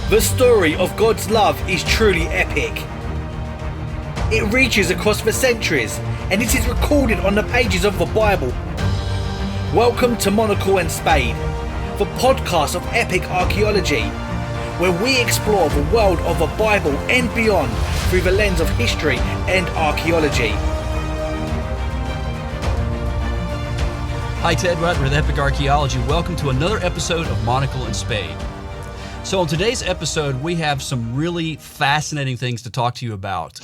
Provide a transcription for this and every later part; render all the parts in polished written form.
The story of God's love is truly epic. It reaches across the centuries, and it is recorded on the pages of the Bible. Welcome to Monocle and Spade, the podcast of epic archaeology, where we explore the world of the Bible and beyond through the lens of history and archaeology. Hi, Ted Rutt with Epic Archaeology. Welcome to another episode of Monocle and Spade. So on today's episode, we have some really fascinating things to talk to you about.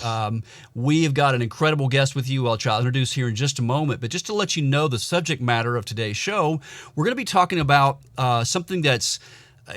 We have got an incredible guest with you, which I'll introduce here in just a moment. But just to let you know the subject matter of today's show, we're going to be talking about something that's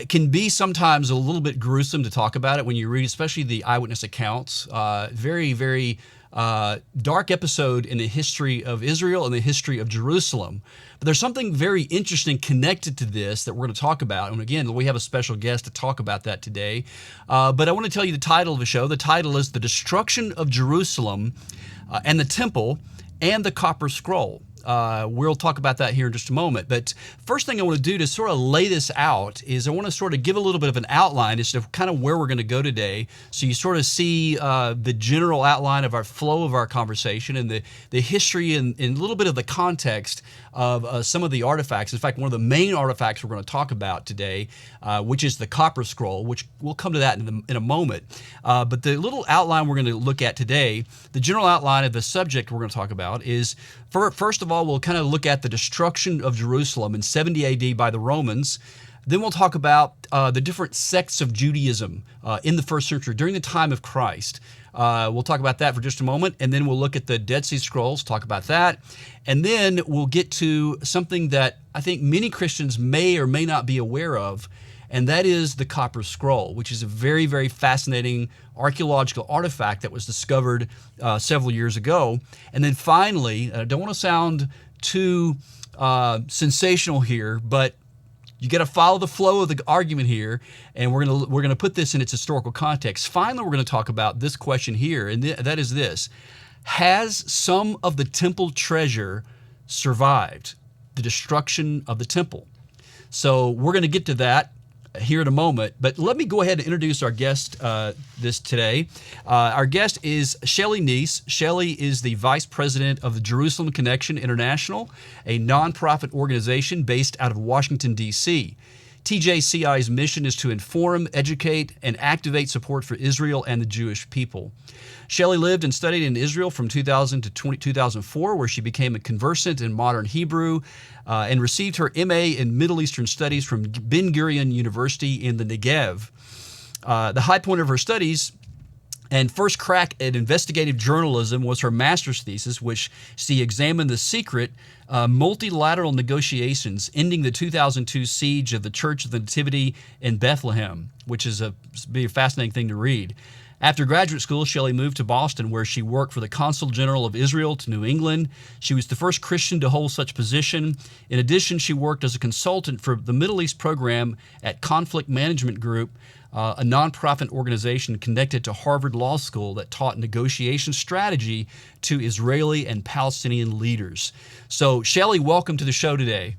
can be sometimes a little bit gruesome to talk about it when you read, especially the eyewitness accounts. Very, very dark episode in the history of Israel and the history of Jerusalem. But there's something very interesting connected to this that we're going to talk about. And again, we have a special guest to talk about that today. But I want to tell you the title of the show. The title is The Destruction of Jerusalem and the Temple and the Copper Scroll. We'll talk about that here in just a moment. But first thing I want to do to sort of lay this out is I want to sort of give a little bit of an outline as to kind of where we're going to go today. So you sort of see the general outline of our flow of our conversation and the history and a little bit of the context of some of the artifacts. In fact, one of the main artifacts we're going to talk about today, which is the Copper Scroll, which we'll come to that in a moment. But the little outline we're going to look at today, the general outline of the subject we're going to talk about is, first of all, we'll kind of look at the destruction of Jerusalem in 70 AD by the Romans. Then we'll talk about the different sects of Judaism in the first century during the time of Christ. We'll talk about that for just a moment, and then we'll look at the Dead Sea Scrolls, talk about that, and then we'll get to something that I think many Christians may or may not be aware of, and that is the Copper Scroll, which is a very, very fascinating archaeological artifact that was discovered several years ago. And then finally, I don't want to sound too sensational here, but you got to follow the flow of the argument here, and we're gonna put this in its historical context. Finally, we're going to talk about this question here, and that is this: has some of the temple treasure survived the destruction of the temple? So we're going to get to that here in a moment, but let me go ahead and introduce our guest this today. Our guest is Shelley Neese. Shelley is the Vice President of the Jerusalem Connection International, a nonprofit organization based out of Washington, D.C. TJCI's mission is to inform, educate, and activate support for Israel and the Jewish people. Shelley lived and studied in Israel from 2000 to 2004, where she became a conversant in modern Hebrew and received her MA in Middle Eastern Studies from Ben Gurion University in the Negev. The high point of her studies and first crack at investigative journalism was her master's thesis, which she examined the secret multilateral negotiations ending the 2002 siege of the Church of the Nativity in Bethlehem, which is be a fascinating thing to read. After graduate school, Shelley moved to Boston, where she worked for the Consul General of Israel to New England. She was the first Christian to hold such position. In addition, she worked as a consultant for the Middle East program at Conflict Management Group, a nonprofit organization connected to Harvard Law School that taught negotiation strategy to Israeli and Palestinian leaders. So, Shelley, welcome to the show today.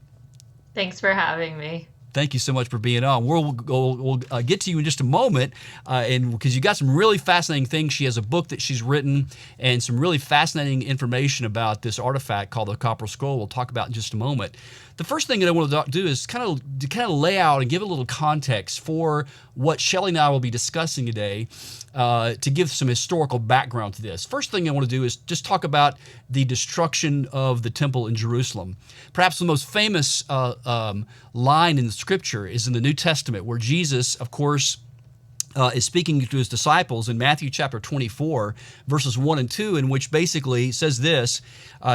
Thanks for having me. Thank you so much for being on. We'll get to you in just a moment, and because you got some really fascinating things. She has a book that she's written and some really fascinating information about this artifact called the Copper Scroll. We'll talk about in just a moment. The first thing that I want to do is kind of lay out and give a little context for what Shelley and I will be discussing today to give some historical background to this. First thing I want to do is just talk about the destruction of the temple in Jerusalem. Perhaps the most famous line in the scripture is in the New Testament, where Jesus, of course, is speaking to his disciples in Matthew chapter 24, verses 1 and 2, in which basically says this: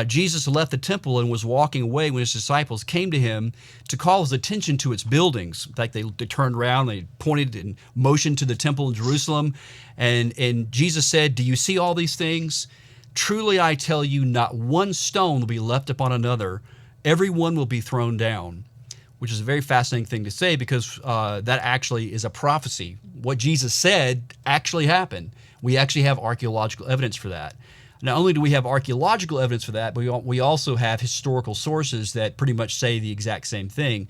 Jesus left the temple and was walking away when his disciples came to him to call his attention to its buildings. In fact, they turned around, they pointed and motioned to the temple in Jerusalem, and Jesus said, "Do you see all these things? Truly I tell you, not one stone will be left upon another. Every one will be thrown down." Which is a very fascinating thing to say, because that actually is a prophecy. What Jesus said actually happened. We actually have archaeological evidence for that. Not only do we have archaeological evidence for that, but we also have historical sources that pretty much say the exact same thing.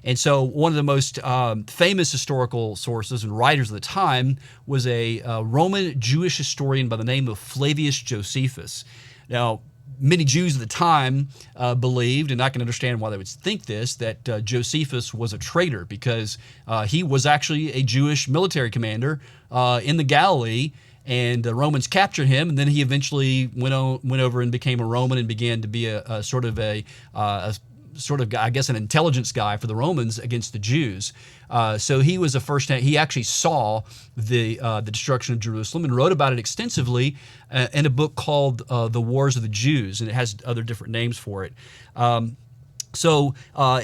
And so one of the most famous historical sources and writers of the time was a Roman Jewish historian by the name of Flavius Josephus. Now, many Jews at the time believed, and I can understand why they would think this, that Josephus was a traitor because he was actually a Jewish military commander in the Galilee, and the Romans captured him, and then he eventually went over and became a Roman and began to be a sort of, I guess, an intelligence guy for the Romans against the Jews. So he was he actually saw the destruction of Jerusalem and wrote about it extensively in a book called The Wars of the Jews, and it has other different names for it. So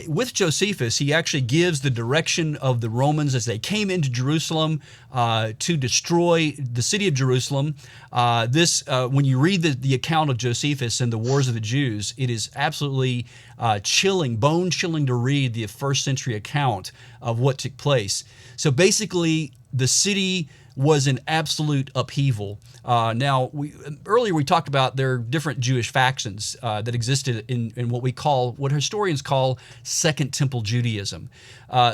with Josephus, he actually gives the direction of the Romans as they came into Jerusalem to destroy the city of Jerusalem. When you read the account of Josephus and the Wars of the Jews, it is absolutely chilling, bone-chilling to read the first century account of what took place. So basically, the city was in absolute upheaval. Now, earlier we talked about there are different Jewish factions that existed in what historians call Second Temple Judaism.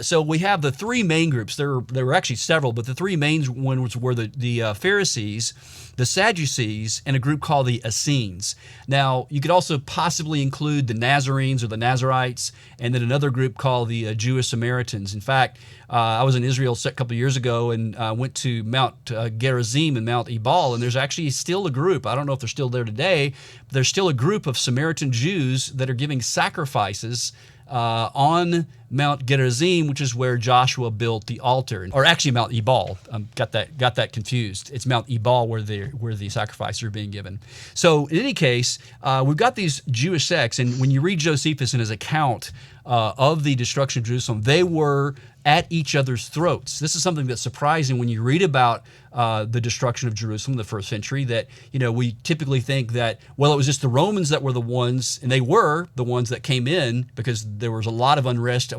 So we have the three main groups. There were actually several, but the three main ones were the Pharisees, the Sadducees, and a group called the Essenes. Now, you could also possibly include the Nazarenes or the Nazarites, and then another group called the Jewish Samaritans. In fact, I was in Israel a couple of years ago and went to Mount Gerizim and Mount Ebal, and there's actually still a group. I don't know if they're still there today, but there's still a group of Samaritan Jews that are giving sacrifices on Mount Gerizim, which is where Joshua built the altar, or actually Mount Ebal. Got that confused. It's Mount Ebal where the sacrifices are being given. So in any case, we've got these Jewish sects, and when you read Josephus in his account of the destruction of Jerusalem, they were at each other's throats. This is something that's surprising when you read about the destruction of Jerusalem in the first century, that we typically think that, well, it was just the Romans that were the ones, and they were the ones that came in because there was a lot of unrest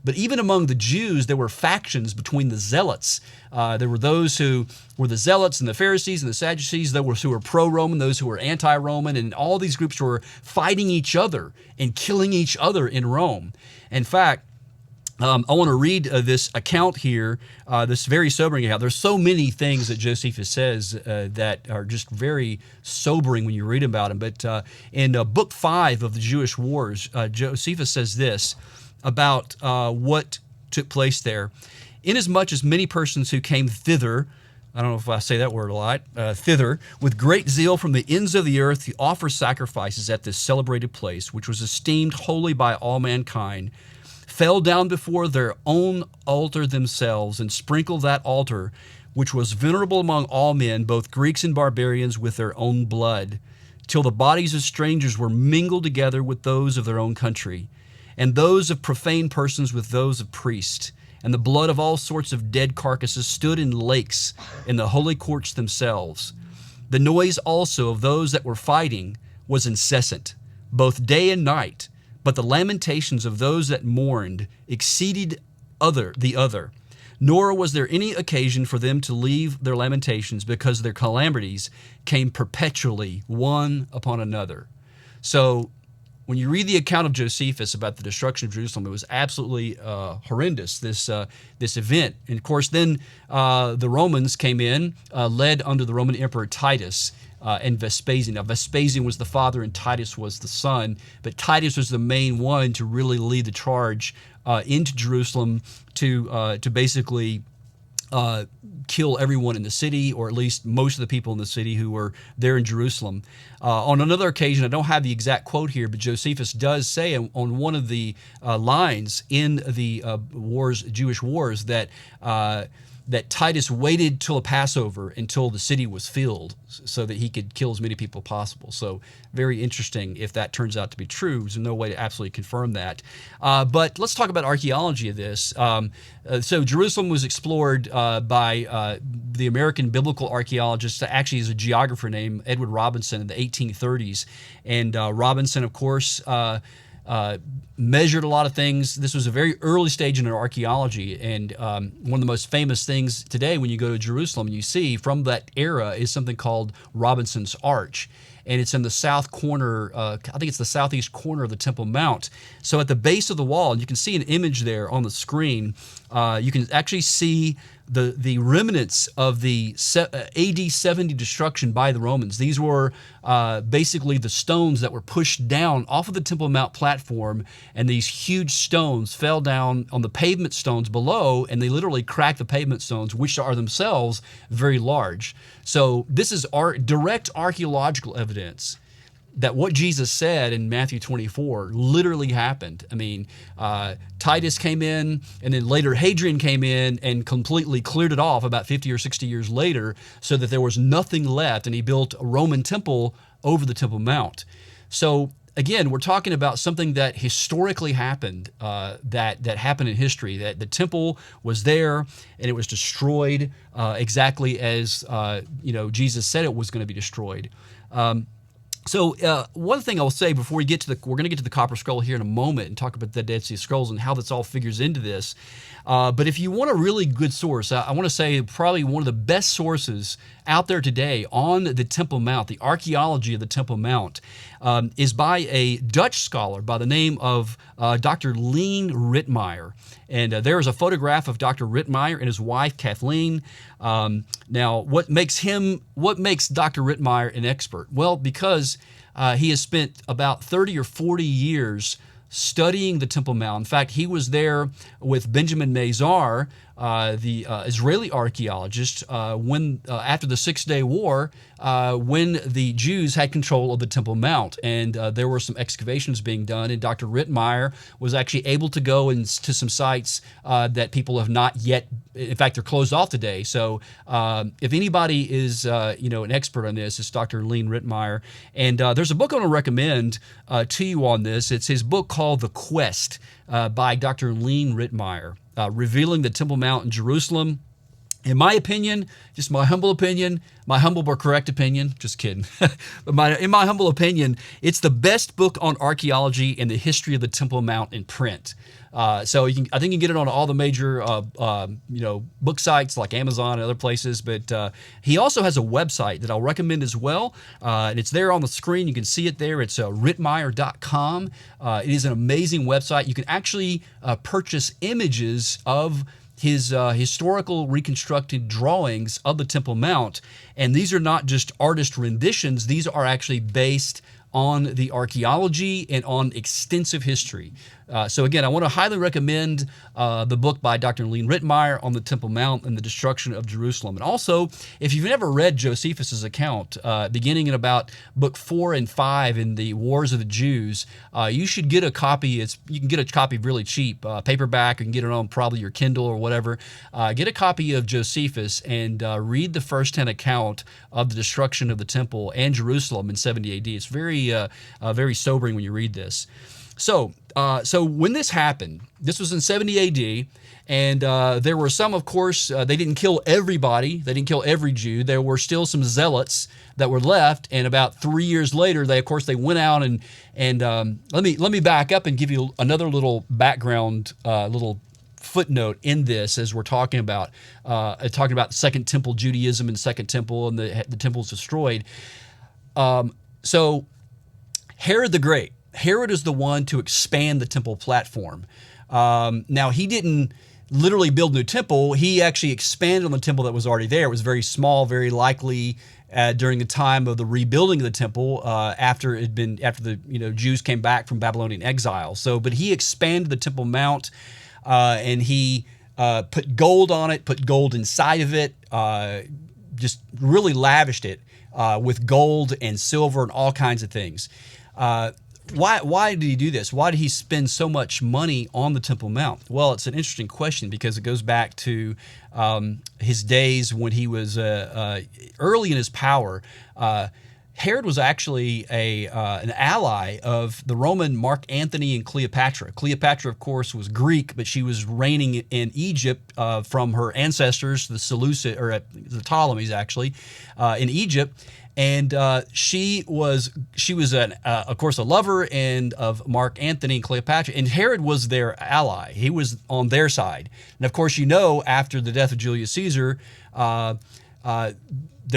but even among the Jews, there were factions between the zealots. There were those who were the zealots and the Pharisees and the Sadducees, those who were pro-Roman, those who were anti-Roman, and all these groups were fighting each other and killing each other in Rome. In fact, I want to read this account here, this very sobering account. There's so many things that Josephus says that are just very sobering when you read about them. But in Book 5 of the Jewish Wars, Josephus says this about what took place there. Inasmuch as many persons who came thither, I don't know if I say that word a lot, thither, with great zeal from the ends of the earth to offer sacrifices at this celebrated place, which was esteemed holy by all mankind, fell down before their own altar themselves and sprinkled that altar, which was venerable among all men, both Greeks and barbarians, with their own blood, till the bodies of strangers were mingled together with those of their own country, and those of profane persons with those of priests. And the blood of all sorts of dead carcasses stood in lakes in the holy courts themselves. The noise also of those that were fighting was incessant, both day and night, but the lamentations of those that mourned exceeded the other. Nor was there any occasion for them to leave their lamentations, because their calamities came perpetually one upon another. So when you read the account of Josephus about the destruction of Jerusalem, it was absolutely horrendous, this event. And of course, then the Romans came in, led under the Roman Emperor Titus and Vespasian. Now, Vespasian was the father and Titus was the son, but Titus was the main one to really lead the charge into Jerusalem to basically kill everyone in the city, or at least most of the people in the city who were there in Jerusalem. On another occasion, I don't have the exact quote here, but Josephus does say on one of the lines in the Jewish wars, that Titus waited till the Passover until the city was filled so that he could kill as many people as possible. So very interesting if that turns out to be true. There's no way to absolutely confirm that. But let's talk about archaeology of this. So Jerusalem was explored by the American biblical archaeologist, actually is a geographer named Edward Robinson in the 1830s. And Robinson, of course, measured a lot of things. This was a very early stage in archaeology, and one of the most famous things today when you go to Jerusalem and you see from that era is something called Robinson's Arch. and it's in the south corner. I think it's the southeast corner of the Temple Mount. So at the base of the wall, and you can see an image there on the screen. You can actually see the remnants of the AD 70 destruction by the Romans. These were basically the stones that were pushed down off of the Temple Mount platform, and these huge stones fell down on the pavement stones below, and they literally cracked the pavement stones, which are themselves very large. So this is direct archaeological evidence that what Jesus said in Matthew 24 literally happened. I mean, Titus came in, and then later Hadrian came in and completely cleared it off about 50 or 60 years later, so that there was nothing left, and he built a Roman temple over the Temple Mount. So again, we're talking about something that historically happened, that happened in history, that the temple was there and it was destroyed exactly as Jesus said it was going to be destroyed. So one thing I'll say before we get to we're going to get to the Copper Scroll here in a moment and talk about the Dead Sea Scrolls and how this all figures into this. But if you want a really good source, I want to say probably one of the best sources out there today on the Temple Mount, the archaeology of the Temple Mount, is by a Dutch scholar by the name of Dr. Leen Ritmeyer. And there is a photograph of Dr. Ritmeyer and his wife, Kathleen. Now, what makes Dr. Ritmeyer an expert? Well, because he has spent about 30 or 40 years studying the Temple Mount. In fact, he was there with Benjamin Mazar, the Israeli archaeologist, when after the Six-Day War, when the Jews had control of the Temple Mount, and there were some excavations being done, and Dr. Ritmeyer was actually able to go to some sites that people have not yet. In fact, they're closed off today. So, if anybody is an expert on this, it's Dr. Leen Ritmeyer. And there's a book I want to recommend to you on this. It's his book called The Quest by Dr. Leen Ritmeyer. Revealing the Temple Mount in Jerusalem. In my opinion, just my humble but correct opinion, just kidding. But in my humble opinion, it's the best book on archaeology in the history of the Temple Mount in print. So I think you can get it on all the major book sites like Amazon and other places. But he also has a website that I'll recommend as well, and it's there on the screen. You can see it there. It's ritmeyer.com. It is an amazing website. You can actually purchase images of his historical reconstructed drawings of the Temple Mount. And these are not just artist renditions. These are actually based on the archaeology and on extensive history. So again, I want to highly recommend the book by Dr. Leen Ritmeyer on the Temple Mount and the destruction of Jerusalem. And also, if you've never read Josephus' account, beginning in about book 4 and 5 in the Wars of the Jews, you should get a copy. You can get a copy really cheap, paperback. You can get it on probably your Kindle or whatever. Get a copy of Josephus and read the first-hand account of the destruction of the Temple and Jerusalem in 70 AD. It's very sobering when you read this. So when this happened, this was in 70 AD, and there were some, of course, they didn't kill everybody. They didn't kill every Jew. There were still some zealots that were left, and about 3 years later, they went out and let me back up and give you another little background, little footnote in this as we're talking about Second Temple Judaism and Second Temple and the temple's destroyed. So Herod the Great. Herod is the one to expand the temple platform. Now, he didn't literally build a new temple. He actually expanded on the temple that was already there. It was very small, very likely during the time of the rebuilding of the temple after the Jews came back from Babylonian exile. But he expanded the Temple Mount, and he put gold on it, put gold inside of it, just really lavished it with gold and silver and all kinds of things. Why did he do this? Why did he spend so much money on the Temple Mount? Well, it's an interesting question because it goes back to his days when he was early in his power. Herod was actually an ally of the Roman Mark Antony and Cleopatra. Cleopatra, of course, was Greek, but she was reigning in Egypt from her ancestors, the the Ptolemies, actually, in Egypt. And she was of course, a lover of Mark Antony and Cleopatra. And Herod was their ally. He was on their side. And of course, after the death of Julius Caesar, there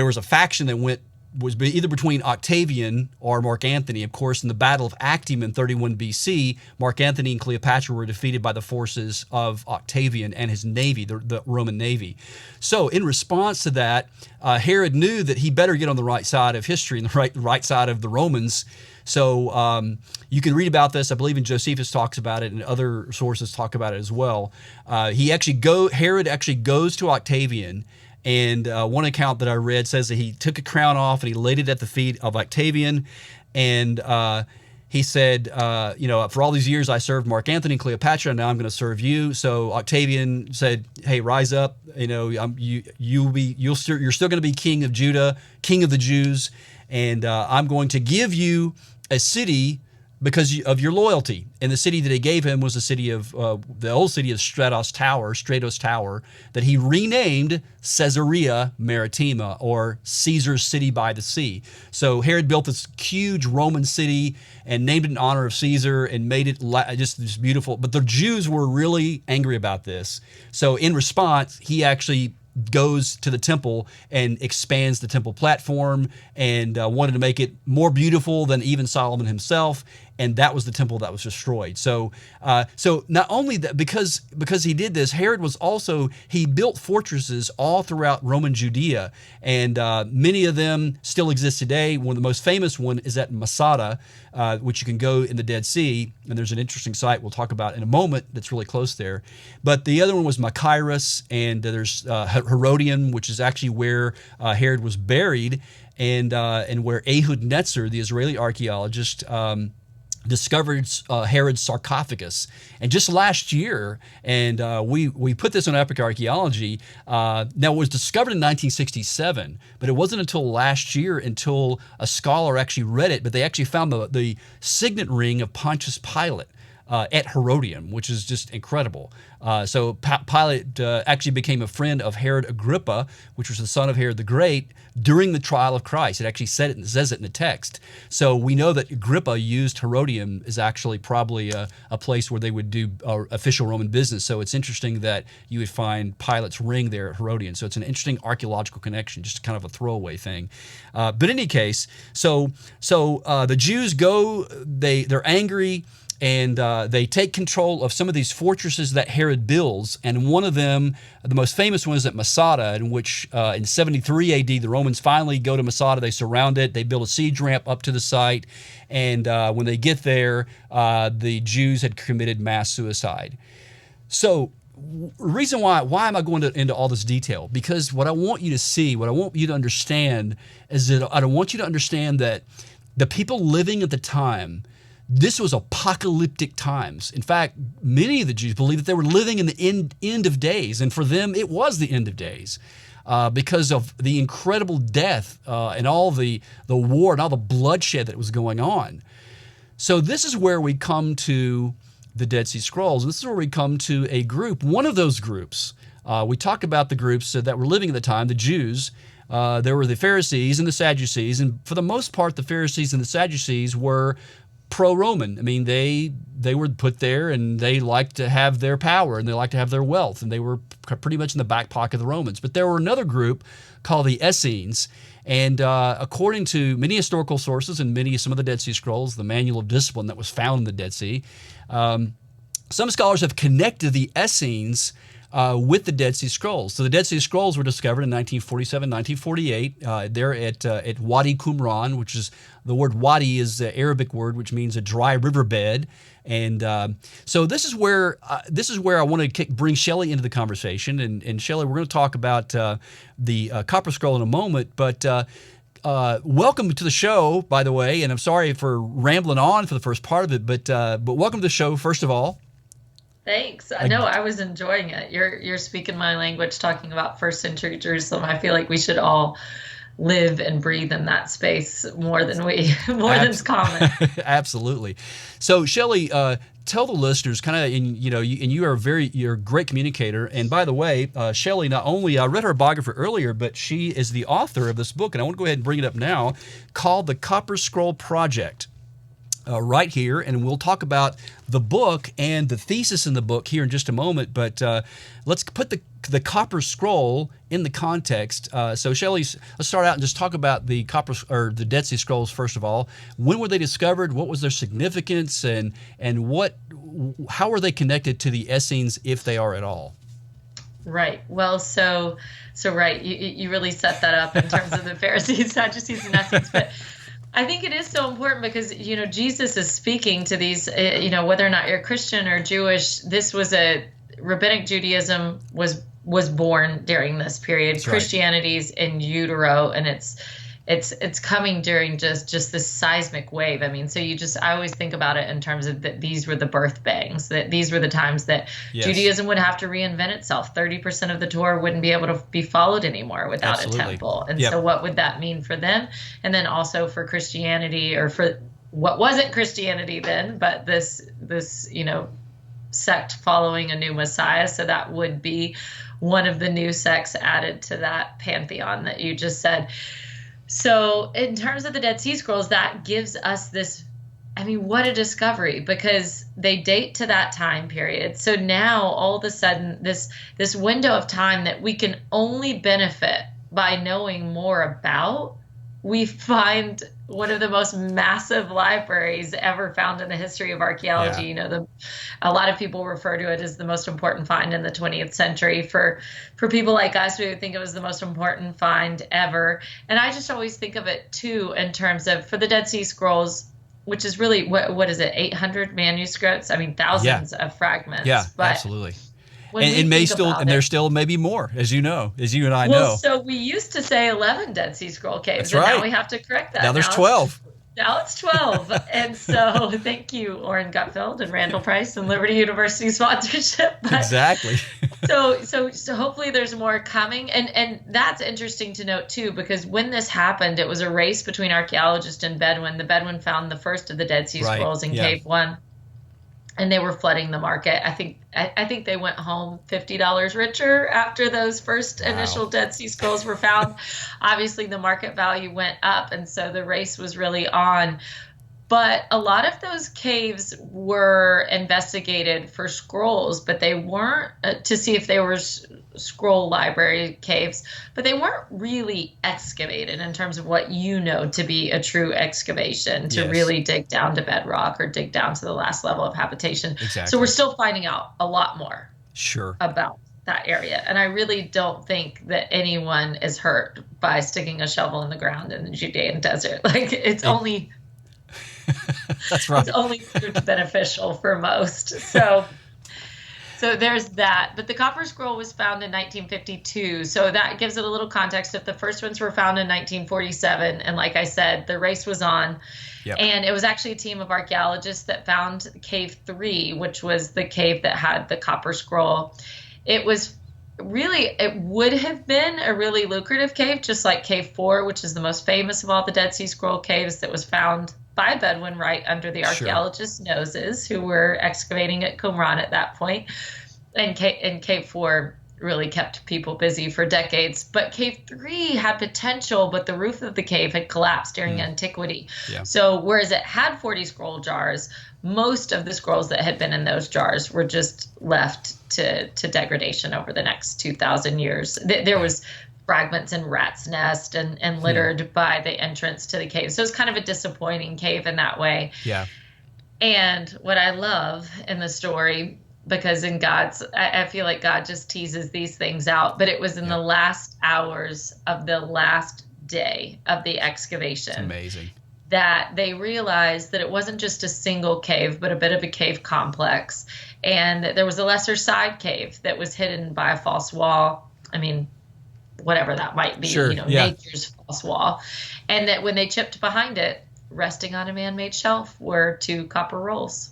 was a faction that went either between Octavian or Mark Antony. Of course, in the Battle of Actium in 31 BC, Mark Antony and Cleopatra were defeated by the forces of Octavian and his navy, the Roman navy. So in response to that, Herod knew that he better get on the right side of history and the right side of the Romans. So you can read about this. I believe in Josephus talks about it, and other sources talk about it as well. Herod actually goes to Octavian, and one account that I read says that he took a crown off and he laid it at the feet of Octavian, and he said, for all these years I served Mark Antony and Cleopatra, and now I'm going to serve you. So Octavian said, "Hey, rise up. You're still going to be king of Judah, king of the Jews, and I'm going to give you a city because of your loyalty." And the city that he gave him was the city of the old city of Stratos Tower, that he renamed Caesarea Maritima, or Caesar's city by the sea. So Herod built this huge Roman city and named it in honor of Caesar and made it just beautiful. But the Jews were really angry about this. So in response, he actually goes to the temple and expands the temple platform and wanted to make it more beautiful than even Solomon himself. And that was the temple that was destroyed. So not only that, because he did this, Herod he built fortresses all throughout Roman Judea, and many of them still exist today. One of the most famous one is at Masada, which you can go in the Dead Sea, and there's an interesting site we'll talk about in a moment that's really close there. But the other one was Machaerus, and there's Herodium, which is actually where Herod was buried, and where Ehud Netzer, the Israeli archaeologist, discovered Herod's sarcophagus. And just last year, and we put this on Epic Archaeology, now it was discovered in 1967, but it wasn't until last year until a scholar actually read it, but they actually found the signet ring of Pontius Pilate at Herodium, which is just incredible. So Pilate actually became a friend of Herod Agrippa, which was the son of Herod the Great, during the trial of Christ. It actually says it in the text. So we know that Agrippa used Herodium as actually probably a place where they would do official Roman business. So it's interesting that you would find Pilate's ring there at Herodium. So it's an interesting archaeological connection, just kind of a throwaway thing. But in any case, so the Jews go, they're angry, and they take control of some of these fortresses that Herod builds. And one of them, the most famous one, is at Masada, in which in 73 AD, the Romans finally go to Masada. They surround it. They build a siege ramp up to the site. And when they get there, the Jews had committed mass suicide. So reason why am I going into all this detail? Because what I want you to see, what I want you to understand, is that I want you to understand that the people living at the time, this was apocalyptic times. In fact, many of the Jews believed that they were living in the end of days, and for them, it was the end of days because of the incredible death and all the war and all the bloodshed that was going on. So this is where we come to the Dead Sea Scrolls. This is where we come to a group. One of those groups, we talk about the groups that were living at the time, the Jews. There were the Pharisees and the Sadducees, and for the most part, the Pharisees and the Sadducees were pro-Roman. I mean, they were put there, and they liked to have their power, and they liked to have their wealth, and they were pretty much in the back pocket of the Romans. But there were another group called the Essenes, and according to many historical sources and some of the Dead Sea Scrolls, the Manual of Discipline that was found in the Dead Sea, some scholars have connected the Essenes with the Dead Sea Scrolls. So the Dead Sea Scrolls were discovered in 1947, 1948. There at Wadi Qumran, which is, the word wadi is the Arabic word which means a dry riverbed. And so this is where I want to bring Shelley into the conversation. And Shelley, we're going to talk about the Copper Scroll in a moment, but welcome to the show, by the way. And I'm sorry for rambling on for the first part of it, but welcome to the show, first of all. Thanks. No, I was enjoying it. You're speaking my language, talking about first century Jerusalem. I feel like we should all live and breathe in that space more than than's common. Absolutely. So, Shelley, tell the listeners kind of, you're a great communicator. And by the way, Shelley, not only I read her biography earlier, but she is the author of this book, and I want to go ahead and bring it up now, called The Copper Scroll Project. right here, and we'll talk about the book and the thesis in the book here in just a moment. But let's put the copper scroll in the context. So, Shelley, let's start out and just talk about the the Dead Sea Scrolls first of all. When were they discovered? What was their significance, and how are they connected to the Essenes, if they are at all? Right. Well, so right. You really set that up in terms of the Pharisees, Sadducees, and Essenes, but I think it is so important because, Jesus is speaking to these, whether or not you're Christian or Jewish, this was rabbinic Judaism was born during this period. That's right. Christianity's in utero, and it's coming during just this seismic wave. I mean, I always think about it in terms of that these were the birth bangs, that these were the times that Judaism would have to reinvent itself. 30% of the Torah wouldn't be able to be followed anymore without a temple. And so what would that mean for them? And then also for Christianity, or for what wasn't Christianity then, but this sect following a new Messiah. So that would be one of the new sects added to that pantheon that you just said. So in terms of the Dead Sea Scrolls, that gives us this, what a discovery, because they date to that time period. So now all of a sudden this window of time that we can only benefit by knowing more about, we find one of the most massive libraries ever found in the history of archaeology. Yeah. A lot of people refer to it as the most important find in the 20th century. For people like us, we would think it was the most important find ever. And I just always think of it too in terms of, for the Dead Sea Scrolls, which is really, what is it, 800 manuscripts? Thousands of fragments. Yeah, but absolutely. And there's still maybe more, as you and I know. Well, so we used to say 11 Dead Sea Scroll caves, That's right. And now we have to correct that. Now there's 12. Now it's 12. And so thank you, Orrin Gutfeld and Randall Price and Liberty University sponsorship. But, exactly. so hopefully there's more coming. And that's interesting to note too, because when this happened, it was a race between archaeologists and Bedouin. The Bedouin found the first of the Dead Sea Scrolls in Cave 1. And they were flooding the market. I think they went home $50 richer after those first initial Dead Sea Scrolls were found. Obviously, the market value went up, and so the race was really on. But a lot of those caves were investigated for scrolls, but they weren't to see if they were scroll library caves, but they weren't really excavated in terms of what to be a true excavation, to really dig down to bedrock or dig down to the last level of habitation. Exactly. So we're still finding out a lot more about that area. And I really don't think that anyone is hurt by sticking a shovel in the ground in the Judean desert. It's only... That's right. It's only beneficial for most. So there's that. But the copper scroll was found in 1952. So that gives it a little context. If the first ones were found in 1947, and like I said, the race was on. Yep. And it was actually a team of archaeologists that found Cave 3, which was the cave that had the copper scroll. It would have been a really lucrative cave, just like Cave 4, which is the most famous of all the Dead Sea Scroll caves, that was found by Bedouin right under the archaeologists' noses, who were excavating at Qumran at that point. And Cave 4 really kept people busy for decades. But Cave 3 had potential, but the roof of the cave had collapsed during antiquity. Yeah. So whereas it had 40 scroll jars, most of the scrolls that had been in those jars were just left to degradation over the next 2,000 years. There was fragments in rat's nest and littered by the entrance to the cave. So it's kind of a disappointing cave in that way. Yeah. And what I love in the story, because in I feel like God just teases these things out, but it was in the last hours of the last day of the excavation. It's amazing. That they realized that it wasn't just a single cave, but a bit of a cave complex. And that there was a lesser side cave that was hidden by a false wall. Whatever that might be, nature's false wall. And that when they chipped behind it, resting on a man-made shelf, were 2 copper rolls.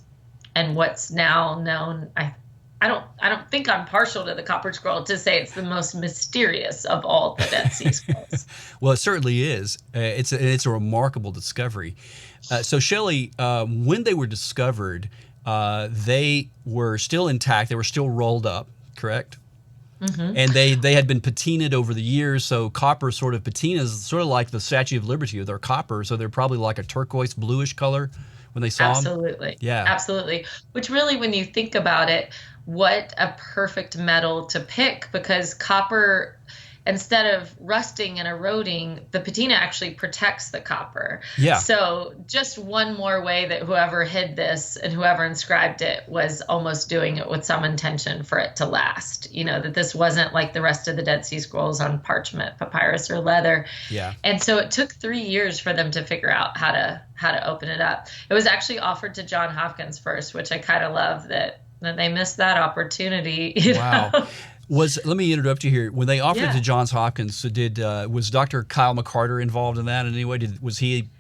And what's now known, I don't think I'm partial to the copper scroll to say it's the most mysterious of all the Dead Sea Scrolls. Well, it certainly is. It's a remarkable discovery. So Shelley, when they were discovered, they were still intact. They were still rolled up, correct? Mm-hmm. And they had been patinaed over the years, so copper sort of patinas, sort of like the Statue of Liberty. They're copper, so they're probably like a turquoise bluish color when they saw him? Absolutely. Yeah. Absolutely. Which really, when you think about it, what a perfect metal to pick, because copper, instead of rusting and eroding, the patina actually protects the copper. Yeah. So just one more way that whoever hid this and whoever inscribed it was almost doing it with some intention for it to last. That this wasn't like the rest of the Dead Sea Scrolls on parchment, papyrus, or leather. Yeah. And so it took 3 years for them to figure out how to open it up. It was actually offered to John Hopkins first, which I kind of love that they missed that opportunity. Wow. Let me interrupt you here. When they offered it to Johns Hopkins, was Dr. Kyle McCarter involved in that in any way? Was he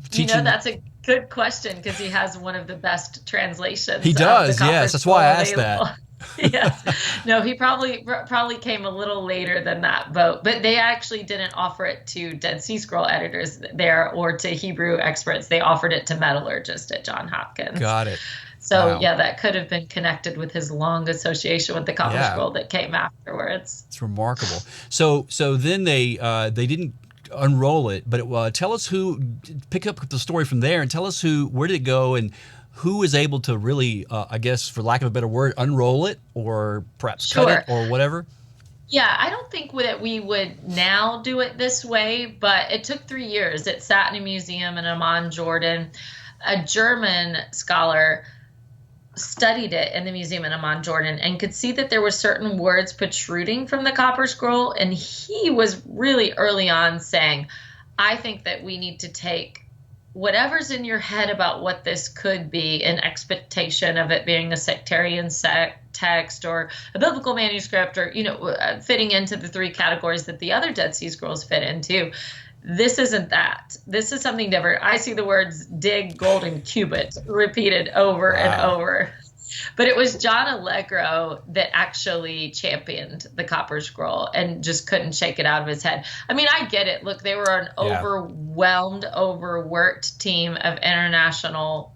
teaching? That's a good question, because he has one of the best translations. He does, of the yes. That's why I asked available. that. Yes. No, he probably came a little later than that boat, but they actually didn't offer it to Dead Sea Scroll editors there or to Hebrew experts. They offered it to metallurgists at Johns Hopkins. Got it. So wow. that could have been connected with his long association with the copper scroll that came afterwards. It's remarkable. So then they didn't unroll it, but tell us pick up the story from there and tell us where did it go and who is able to really, I guess, for lack of a better word, unroll it or perhaps cut it or whatever? Yeah, I don't think that we would now do it this way, but it took 3 years. It sat in a museum in Amman, Jordan. A German scholar studied it in the museum in Amman, Jordan, and could see that there were certain words protruding from the copper scroll. And he was really early on saying, I think that we need to take whatever's in your head about what this could be, an expectation of it being a sectarian text or a biblical manuscript, or fitting into the 3 categories that the other Dead Sea Scrolls fit into. This isn't that. This is something different. I see the words dig, golden cubit repeated over and over. But it was John Allegro that actually championed the copper scroll and just couldn't shake it out of his head. I mean, I get it. Look, they were an overwhelmed, overworked team of international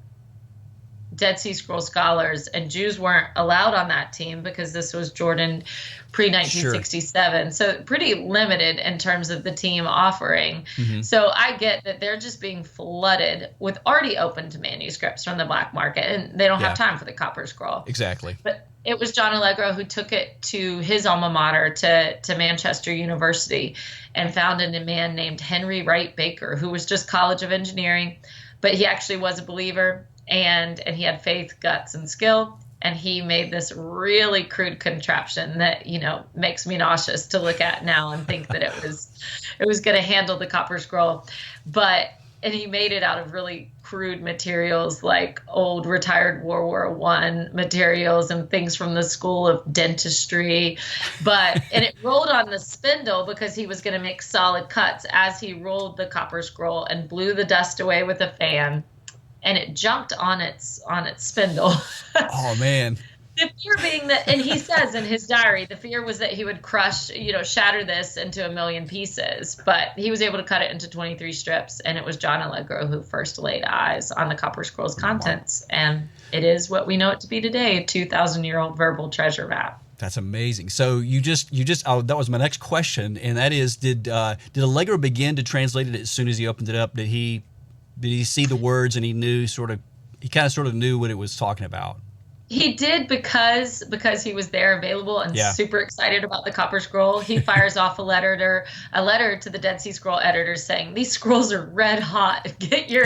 Dead Sea Scroll scholars, and Jews weren't allowed on that team because this was Jordan pre-1967. So pretty limited in terms of the team offering. Mm-hmm. So I get that they're just being flooded with already opened manuscripts from the black market, and they don't have time for the copper scroll. Exactly. But it was John Allegro who took it to his alma mater, to Manchester University, and founded a man named Henry Wright Baker, who was just College of Engineering, but he actually was a believer. And he had faith, guts, and skill. And he made this really crude contraption that, makes me nauseous to look at now and think that it was going to handle the copper scroll. And he made it out of really crude materials like old retired World War I materials and things from the School of Dentistry. And it rolled on the spindle because he was going to make solid cuts as he rolled the copper scroll and blew the dust away with a fan. And it jumped on its spindle. Oh, man. The fear being that, and he says in his diary, the fear was that he would shatter this into a million pieces. But he was able to cut it into 23 strips, and it was John Allegro who first laid eyes on the copper scroll's contents. And it is what we know it to be today, a 2,000-year-old verbal treasure map. That's amazing. So you just that was my next question, and that is, did Allegro begin to translate it as soon as he opened it up? Did he see the words and he kind of knew what it was talking about? He did because he was there available and super excited about the copper scroll. He fires off a letter to the Dead Sea Scroll editors saying, these scrolls are red hot. Get your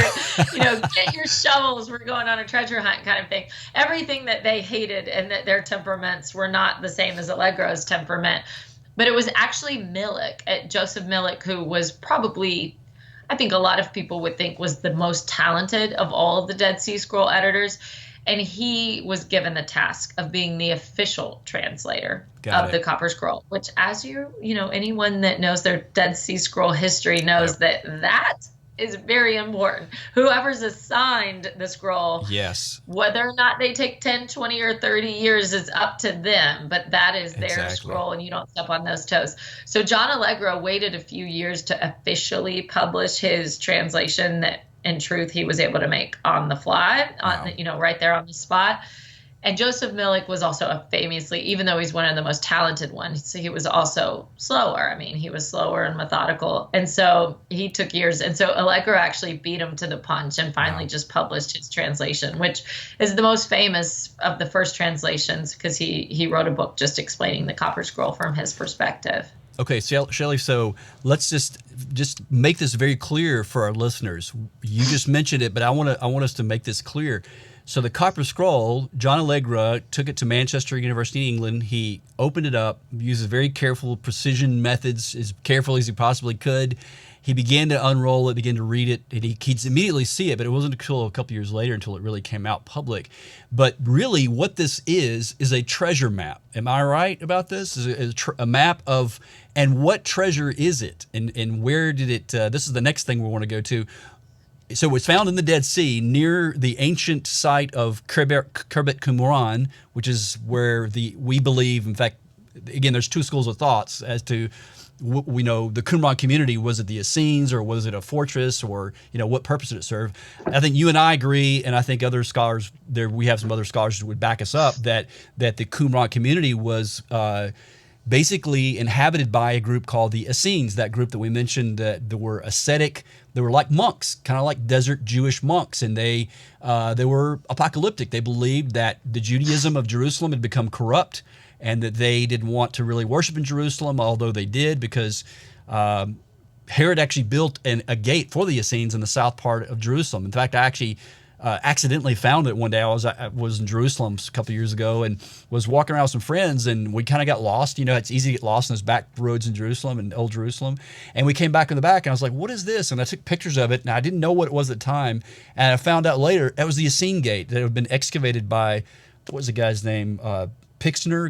shovels. We're going on a treasure hunt kind of thing. Everything that they hated and that their temperaments were not the same as Allegro's temperament. But it was actually Joseph Millick, who was probably, I think a lot of people would think, was the most talented of all of the Dead Sea Scroll editors. And he was given the task of being the official translator of the copper scroll, which, as anyone that knows their Dead Sea Scroll history knows that is very important. Whoever's assigned the scroll, whether or not they take 10, 20, or 30 years is up to them, but that is their scroll, and you don't step on those toes. So John Allegro waited a few years to officially publish his translation that, in truth, he was able to make on the fly, right there on the spot. And Joseph Milik was also famously, even though he's one of the most talented ones, so he was also slower. I mean, he was slower and methodical. And so he took years. And so Allegro actually beat him to the punch and finally just published his translation, which is the most famous of the first translations because he wrote a book just explaining the Copper Scroll from his perspective. Okay, Shelley, so let's just make this very clear for our listeners. You just mentioned it, but I want us to make this clear. So the Copper Scroll, John Allegra took it to Manchester University in England. He opened it up, uses very careful precision methods, as careful as he possibly could. He began to unroll it, began to read it, and he could immediately see it, but it wasn't until a couple years later until it really came out public. But really what this is a treasure map. Am I right about this? Is a map of, and what treasure is it? And where did it, this is the next thing we want to go to. So it's found in the Dead Sea near the ancient site of Qumran, which is where we believe, in fact, again, there's two schools of thoughts as to, we know the Qumran community, was it the Essenes or was it a fortress, or what purpose did it serve? I think you and I agree, and I think other scholars, we have some other scholars who would back us up, that the Qumran community was basically inhabited by a group called the Essenes, that group that we mentioned that they were ascetic. They were like monks, kind of like desert Jewish monks, and they were apocalyptic. They believed that the Judaism of Jerusalem had become corrupt and that they didn't want to really worship in Jerusalem, although they did, because Herod actually built a gate for the Essenes in the south part of Jerusalem. In fact, I actually accidentally found it one day. I was in Jerusalem a couple of years ago and was walking around with some friends, and we kind of got lost. It's easy to get lost in those back roads in Jerusalem and Old Jerusalem. And we came back in the back, and I was like, what is this? And I took pictures of it, and I didn't know what it was at the time. And I found out later it was the Essene Gate that had been excavated by, what was the guy's name? Pixner?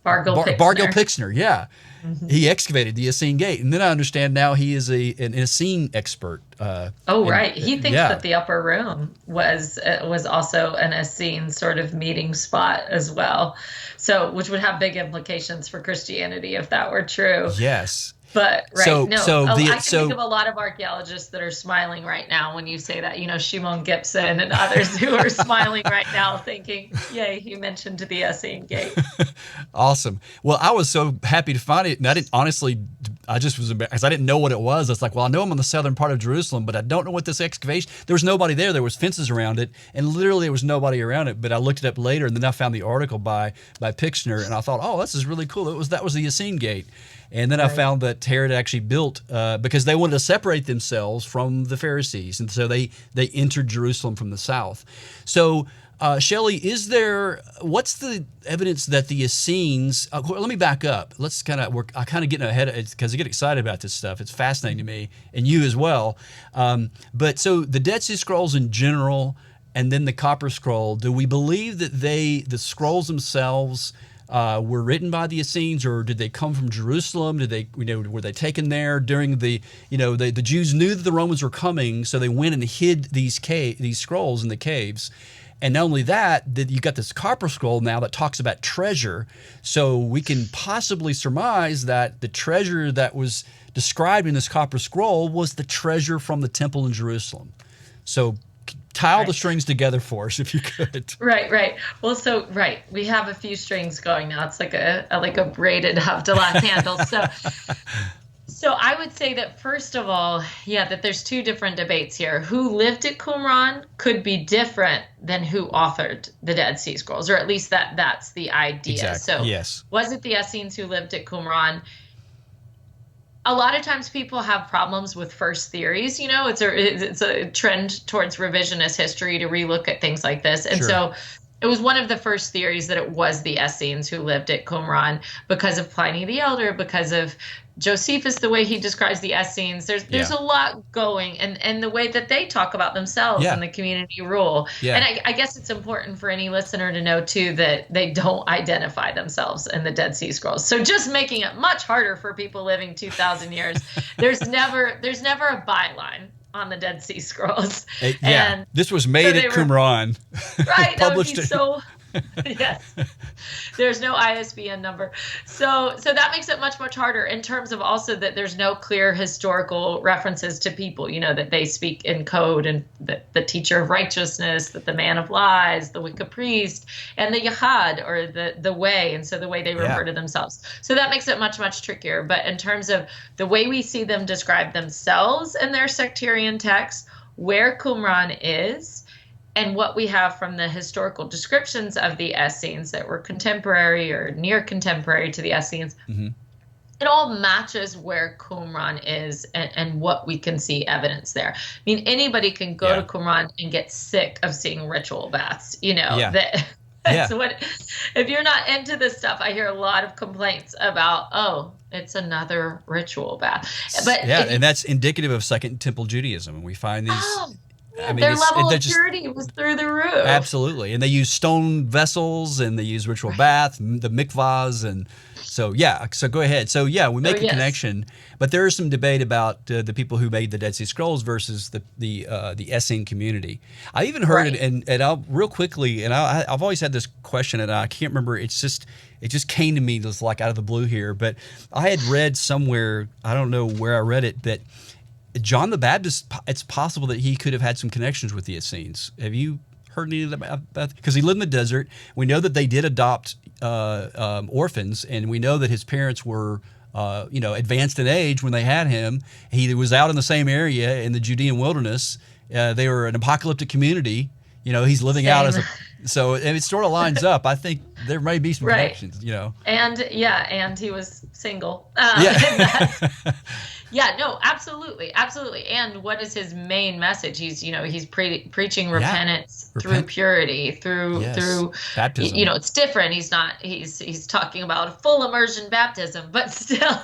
Bargel Pixner, yeah. Mm-hmm. He excavated the Essene Gate. And then I understand now he is an Essene expert. Right. He thinks that the upper room was also an Essene sort of meeting spot as well. So, which would have big implications for Christianity if that were true. Yes. But I can think of a lot of archaeologists that are smiling right now when you say that. Shimon Gibson and others who are smiling right now, thinking, "Yay, he mentioned the Essene Gate." Awesome. Well, I was so happy to find it, and I just was embarrassed because I didn't know what it was. It's like, well, I know I'm on the southern part of Jerusalem, but I don't know what this excavation. There was nobody there. There was fences around it, and literally there was nobody around it. But I looked it up later, and then I found the article by Pixner, and I thought, oh, this is really cool. That was the Essene Gate. And then I found that Herod actually built, because they wanted to separate themselves from the Pharisees. And so they entered Jerusalem from the south. So, Shelley, what's the evidence that the Essenes, let me back up. Let's I kind of getting ahead of it because I get excited about this stuff. It's fascinating to me, and you as well. But so the Dead Sea Scrolls in general, and then the Copper Scroll, do we believe that the scrolls themselves were written by the Essenes, or did they come from Jerusalem? Did they, were they taken there during the Jews knew that the Romans were coming, so they went and hid these scrolls in the caves. And not only that you got this Copper Scroll now that talks about treasure. So we can possibly surmise that the treasure that was described in this Copper Scroll was the treasure from the temple in Jerusalem. So tie all the strings together for us, if you could. Right. Well, we have a few strings going now. It's like a braided Havdalah handle. So I would say that first of all, that there's two different debates here. Who lived at Qumran could be different than who authored the Dead Sea Scrolls, or at least that's the idea. Exactly. So yes. Was it the Essenes who lived at Qumran? A lot of times people have problems with first theories. It's a trend towards revisionist history to relook at things like this. And so it was one of the first theories that it was the Essenes who lived at Qumran because of Pliny the Elder, because of Josephus, the way he describes the Essenes. There's a lot going, and the way that they talk about themselves and the community rule. Yeah. And I guess it's important for any listener to know too that they don't identify themselves in the Dead Sea Scrolls. So just making it much harder for people living 2,000 years. There's never a byline on the Dead Sea Scrolls. And this was made at Qumran. Right. That would be so Yes. There's no ISBN number. So that makes it much, much harder in terms of also that there's no clear historical references to people, that they speak in code, and that the teacher of righteousness, that the man of lies, the wicked priest, and the Yahad, or the way, and so the way they refer to themselves. So that makes it much, much trickier. But in terms of the way we see them describe themselves in their sectarian texts, where Qumran is, and what we have from the historical descriptions of the Essenes that were contemporary or near contemporary to the Essenes, it all matches where Qumran is and what we can see evidence there. I mean, anybody can go to Qumran and get sick of seeing ritual baths, That's what, if you're not into this stuff, I hear a lot of complaints about, it's another ritual bath. But and that's indicative of Second Temple Judaism. And we find these... their level of purity was through the roof. Absolutely. And they use stone vessels, and they use ritual bath, the mikvahs, and so go ahead. So we make a connection, but there is some debate about the people who made the Dead Sea Scrolls versus the Essene community. I even heard it, and I'll real quickly, and I've always had this question, and I can't remember. It just came to me just like out of the blue here, but I had read somewhere, I don't know where I read it, that John the Baptist, it's possible that he could have had some connections with the Essenes. Have you heard any of that? Because he lived in the desert. We know that they did adopt orphans, and we know that his parents were, advanced in age when they had him. He was out in the same area in the Judean wilderness. They were an apocalyptic community. He's living out as a... So it sort of lines up. I think there may be some connections, And he was single. Absolutely. And what is his main message? He's preaching repentance through purity, through baptism. It's different. He's talking about a full immersion baptism, but still.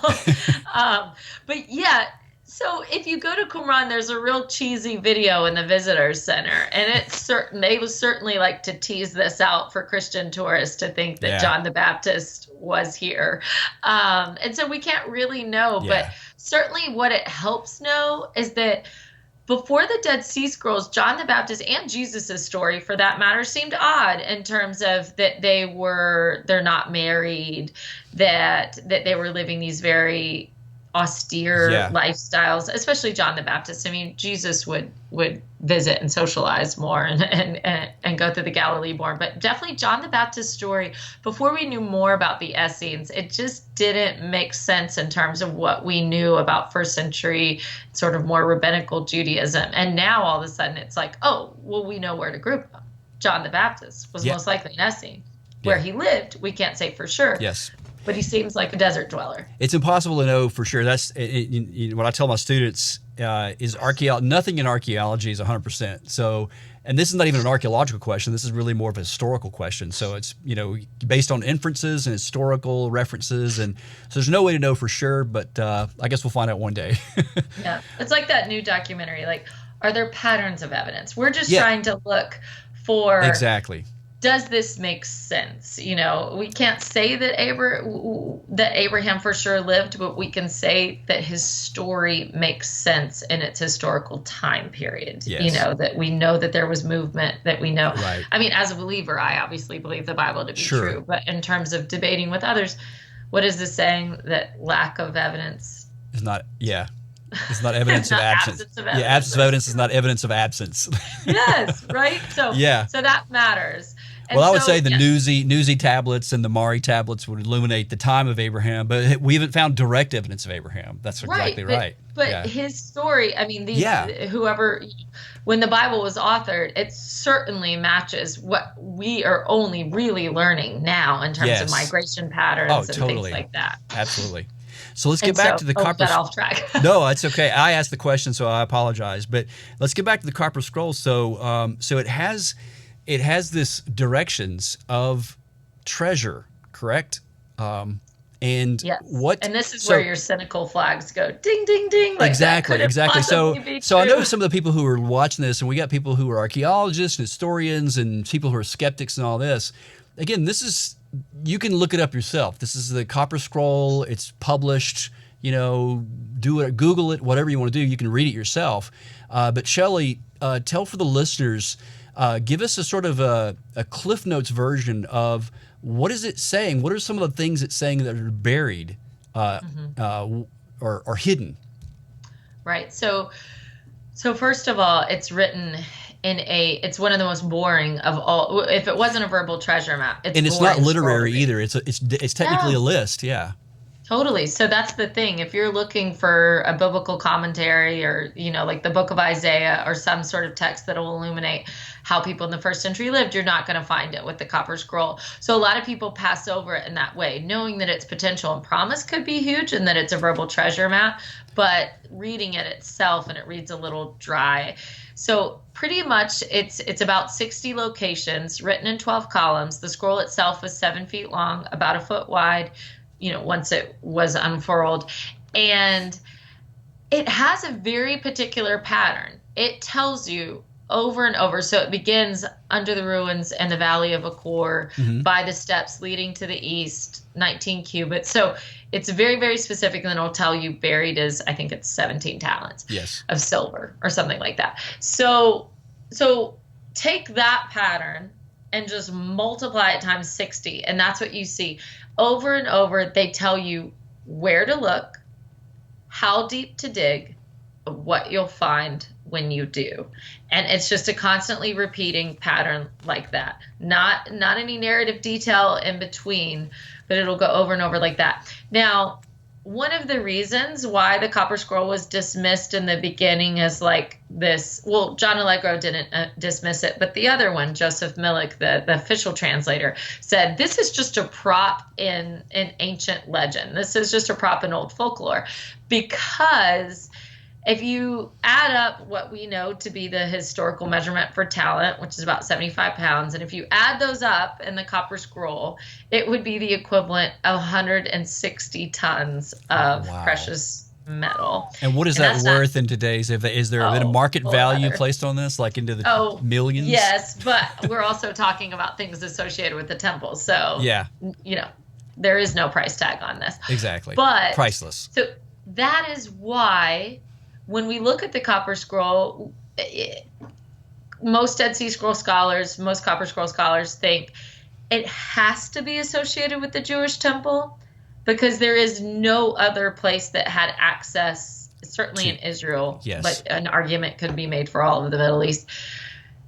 So if you go to Qumran, there's a real cheesy video in the visitors center, and they would certainly like to tease this out for Christian tourists to think that John the Baptist was here. And so we can't really know, but certainly what it helps know is that before the Dead Sea Scrolls, John the Baptist and Jesus' story, for that matter, seemed odd in terms of that they're not married, that they were living these very austere lifestyles, especially John the Baptist. I mean, Jesus would visit and socialize more and go through the Galilee more, but definitely John the Baptist's story, before we knew more about the Essenes, it just didn't make sense in terms of what we knew about first century sort of more rabbinical Judaism. And now all of a sudden it's like, we know where to group them. John the Baptist was most likely an Essene. Where he lived, we can't say for sure. Yes. But he seems like a desert dweller. It's impossible to know for sure. That's what I tell my students is nothing in archaeology is 100%. So, and this is not even an archaeological question. This is really more of a historical question. So it's based on inferences and historical references, and so there's no way to know for sure. But I guess we'll find out one day. It's like that new documentary. Like, are there patterns of evidence? We're just trying to look for exactly. Does this make sense? We can't say that Abraham for sure lived, but we can say that his story makes sense in its historical time period. Yes. That we know that there was movement, that we know. Right. I mean, as a believer, I obviously believe the Bible to be true. But in terms of debating with others, what is this saying? That lack of evidence is not, it's not evidence of absence. Absence of evidence is not evidence of absence. Yes, right? So that matters. Well, I would say the Newsy tablets and the Mari tablets would illuminate the time of Abraham, but we haven't found direct evidence of Abraham. That's exactly right. But his story, I mean, whoever, when the Bible was authored, it certainly matches what we are only really learning now in terms of migration patterns and things like that. Absolutely. So let's get back to the copper. Got off track. No, it's okay. I asked the question, so I apologize. But let's get back to the copper scroll. So, it has this directions of treasure, correct? And this is where your cynical flags go ding, ding, ding. Like exactly. So I know some of the people who are watching this, and we got people who are archaeologists and historians and people who are skeptics and all this. Again, you can look it up yourself. This is the copper scroll. It's published. Do it, Google it, whatever you want to do. You can read it yourself. But Shelley, tell for the listeners Give us a sort of a Cliff Notes version of what is it saying? What are some of the things it's saying that are buried or hidden? Right. So first of all, it's written it's one of the most boring of all. If it wasn't a verbal treasure map, it's not literary either. It's technically a list. Yeah. Totally. So that's the thing. If you're looking for a biblical commentary or, like the book of Isaiah or some sort of text that will illuminate how people in the first century lived, you're not going to find it with the copper scroll. So a lot of people pass over it in that way, knowing that its potential and promise could be huge and that it's a verbal treasure map, but reading it itself, and it reads a little dry. So pretty much it's about 60 locations written in 12 columns. The scroll itself was 7 feet long, about a foot wide, once it was unfurled. And it has a very particular pattern. It tells you over and over. So it begins under the ruins and the Valley of Achor, by the steps leading to the east, 19 cubits. So it's very, very specific. And then it'll tell you buried is, I think it's 17 talents of silver or something like that. So take that pattern and just multiply it times 60. And that's what you see. Over and over, they tell you where to look, how deep to dig, what you'll find when you do. And it's just a constantly repeating pattern like that. Not any narrative detail in between, but it'll go over and over like that. Now, one of the reasons why the copper scroll was dismissed in the beginning as like this, well, John Allegro didn't dismiss it, but the other one, Joseph Millick, the official translator, said this is just a prop in an ancient legend. This is just a prop in old folklore, because if you add up what we know to be the historical measurement for talent, which is about 75 pounds, and if you add those up in the copper scroll, it would be the equivalent of 160 tons of precious metal. And what is that worth in today's? Is there a market value placed on this, like into the millions? Yes, but we're also talking about things associated with the temple. So, there is no price tag on this. Exactly. But priceless. So that is why when we look at the copper scroll, most Dead Sea Scroll scholars, most copper scroll scholars think it has to be associated with the Jewish temple, because there is no other place that had access, certainly in Israel, but an argument could be made for all of the Middle East,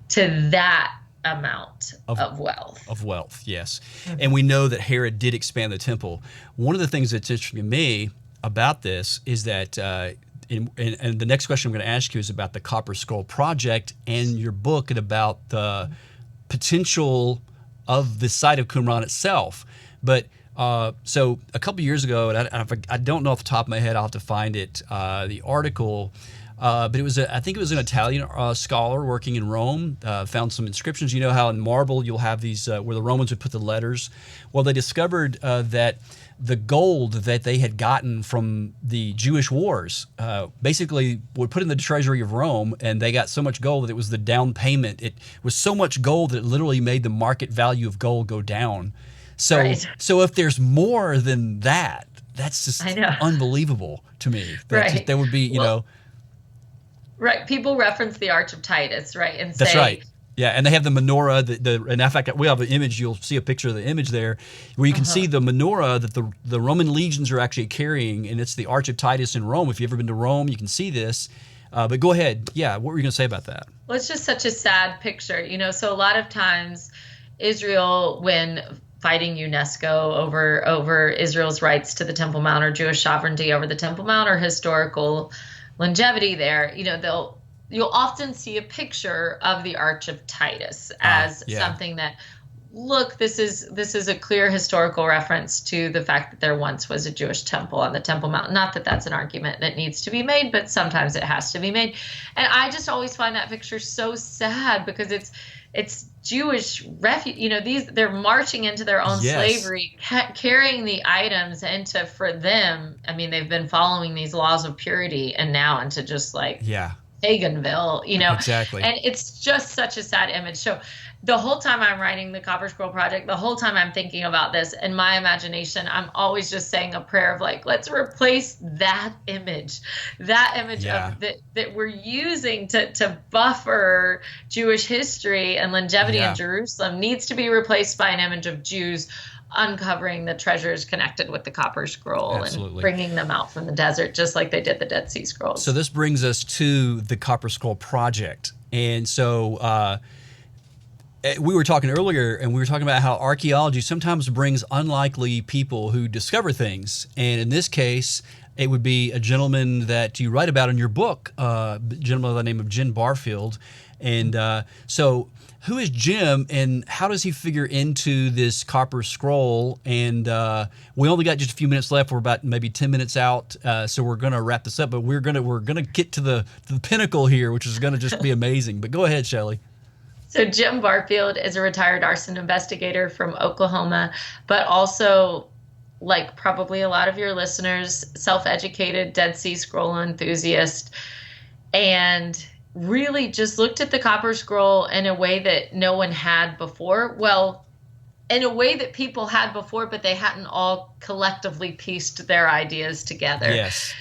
to that amount of wealth. Of wealth, yes. And we know that Herod did expand the temple. One of the things that's interesting to me about this is that and the next question I'm going to ask you is about the Copper Scroll Project and your book, and about the potential of the site of Qumran itself. But so a couple years ago, and I don't know off the top of my head, I'll have to find it, the article, but it was I think it was an Italian scholar working in Rome, found some inscriptions. You know how in marble you'll have these where the Romans would put the letters? Well, they discovered that the gold that they had gotten from the Jewish wars basically were put in the treasury of Rome, and they got so much gold that it was the down payment. It was so much gold that it literally made the market value of gold go down. So, so if there's more than that, that's just unbelievable to me. That would be, Right. People reference the Arch of Titus, right? And that's right. Yeah, and they have the menorah. And in fact, we have an image. You'll see a picture of the image there, where you can see the menorah that the Roman legions are actually carrying, and it's the Arch of Titus in Rome. If you've ever been to Rome, you can see this. But go ahead. Yeah, what were you going to say about that? Well, it's just such a sad picture, So a lot of times, Israel, when fighting UNESCO over Israel's rights to the Temple Mount, or Jewish sovereignty over the Temple Mount, or historical longevity there, you'll often see a picture of the Arch of Titus as something that, look, this is a clear historical reference to the fact that there once was a Jewish temple on the Temple Mount. Not that that's an argument that needs to be made, but sometimes it has to be made. And I just always find that picture so sad, because it's Jewish refuge. They're marching into their own slavery, carrying the items into, for them. I mean, they've been following these laws of purity, and now into just like Paganville, Exactly. And it's just such a sad image. So the whole time I'm writing the Copper Scroll Project, the whole time I'm thinking about this, in my imagination, I'm always just saying a prayer of like, let's replace that image Yeah. of that we're using to buffer Jewish history and longevity in Jerusalem needs to be replaced by an image of Jews uncovering the treasures connected with the Copper Scroll and bringing them out from the desert, just like they did the Dead Sea Scrolls. So this brings us to the Copper Scroll Project. And so we were talking earlier, and we were talking about how archaeology sometimes brings unlikely people who discover things. And in this case, it would be a gentleman that you write about in your book, a gentleman by the name of Jim Barfield. And so who is Jim, and how does he figure into this Copper Scroll? And we only got just a few minutes left. We're about maybe 10 minutes out, so we're going to wrap this up. But we're gonna get to the pinnacle here, which is going to just be amazing. But go ahead, Shelley. So Jim Barfield is a retired arson investigator from Oklahoma, but also, like probably a lot of your listeners, self-educated Dead Sea Scroll enthusiast, and really just looked at the Copper Scroll in a way that no one had before. Well, in a way that people had before, but they hadn't all collectively pieced their ideas together. Yes.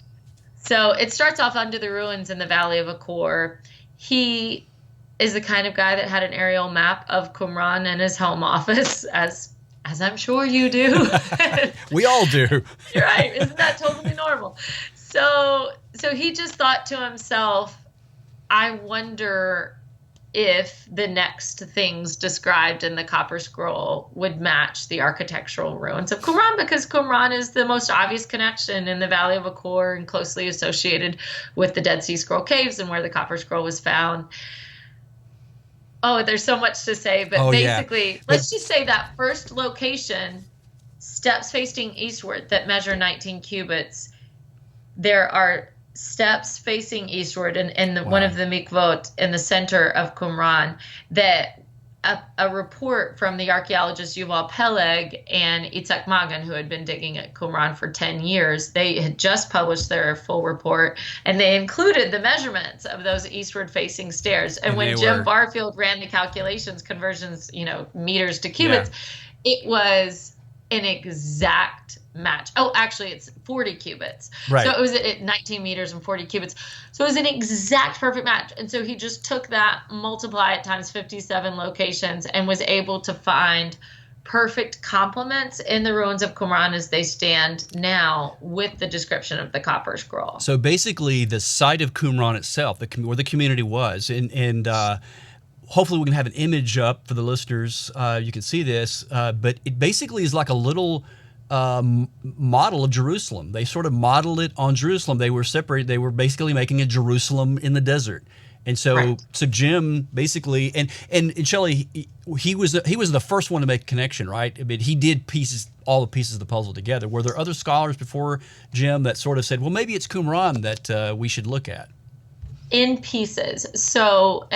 So it starts off under the ruins in the Valley of Achor. He is the kind of guy that had an aerial map of Qumran in his home office, as I'm sure you do. We all do. You're right. Isn't that totally normal? So he just thought to himself, I wonder if the next things described in the Copper Scroll would match the architectural ruins of Qumran, because Qumran is the most obvious connection in the Valley of Achor and closely associated with the Dead Sea Scroll caves and where the Copper Scroll was found. Oh, there's so much to say, but basically, let's just say that first location, steps facing eastward that measure 19 cubits, there are steps facing eastward in one of the mikvot in the center of Qumran that a report from the archaeologist Yuval Peleg and Itzhak Magen, who had been digging at Qumran for 10 years, they had just published their full report, and they included the measurements of those eastward-facing stairs. And when Jim Barfield ran the calculations, conversions, meters to cubits, it was an exact match. Oh, actually, it's 40 cubits. Right. So it was at 19 meters and 40 cubits. So it was an exact perfect match. And so he just took that, multiply it times 57 locations, and was able to find perfect complements in the ruins of Qumran as they stand now with the description of the Copper Scroll. So basically the site of Qumran itself, where the community was, and hopefully we can have an image up for the listeners. You can see this, but it basically is like a little model of Jerusalem. They sort of modeled it on Jerusalem. They were separated. They were basically making a Jerusalem in the desert. And so, so Jim basically, and Shelley, he was the first one to make a connection, right? I mean, he did all the pieces of the puzzle together. Were there other scholars before Jim that sort of said, well, maybe it's Qumran that we should look at? In pieces. So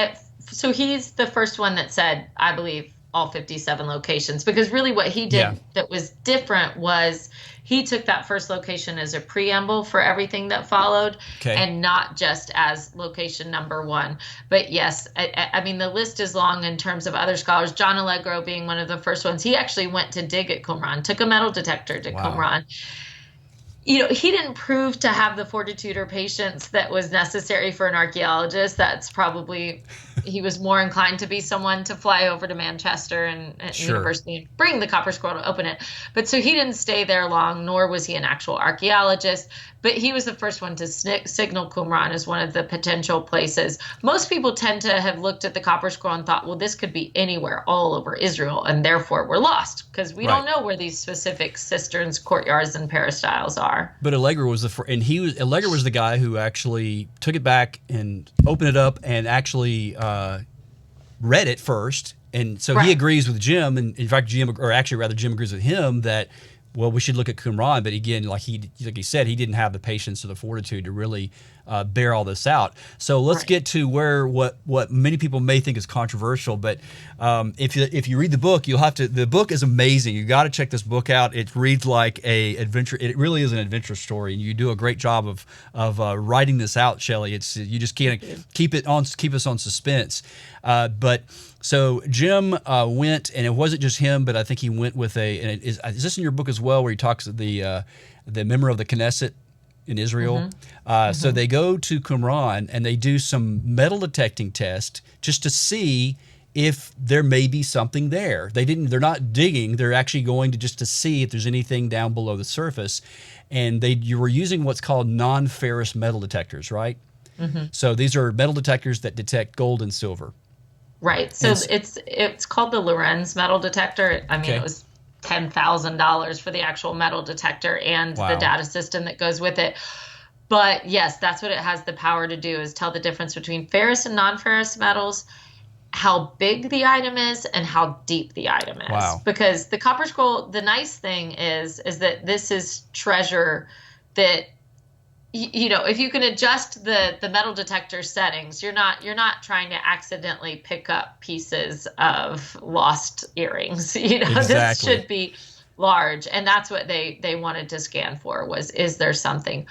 he's the first one that said, I believe, all 57 locations, because really what he did that was different was he took that first location as a preamble for everything that followed, and not just as location number one. But yes, I mean, the list is long in terms of other scholars. John Allegro being one of the first ones. He actually went to dig at Qumran, took a metal detector to Qumran. He didn't prove to have the fortitude or patience that was necessary for an archaeologist. That's probably, he was more inclined to be someone to fly over to Manchester and University and bring the Copper Scroll to open it. But so he didn't stay there long, nor was he an actual archaeologist. But he was the first one to signal Qumran as one of the potential places. Most people tend to have looked at the Copper Scroll and thought, well, this could be anywhere all over Israel, and therefore we're lost because we don't know where these specific cisterns, courtyards, and peristyles are. But Allegro was Allegro was the guy who actually took it back and opened it up and actually read it first. And so he agrees with Jim, and in fact, Jim agrees with him that well, we should look at Qumran, but again, like he said, he didn't have the patience or the fortitude to really bear all this out. So let's get to where what many people may think is controversial, but if you read the book, you'll have to. The book is amazing. You got to check this book out. It reads like a adventure. It really is an adventure story, and you do a great job of writing this out, Shelley. It's you just can't keep us on suspense, but. So Jim went, and it wasn't just him, but I think he went with and is this in your book as well, where he talks to the member of the Knesset in Israel? So they go to Qumran and they do some metal detecting test just to see if there may be something there. They're not digging; they're actually going to see if there's anything down below the surface. And you were using what's called non-ferrous metal detectors, right? So these are metal detectors that detect gold and silver. Right. So it's called the Lorenz metal detector. I mean, it was $10,000 for the actual metal detector and the data system that goes with it. But yes, that's what it has the power to do, is tell the difference between ferrous and non-ferrous metals, how big the item is, and how deep the item is. Wow. Because the copper scroll, the nice thing is that this is treasure that, you know, if you can adjust the metal detector settings, you're not trying to accidentally pick up pieces of lost earrings. You know, This should be large, and that's what they wanted to scan for, is there something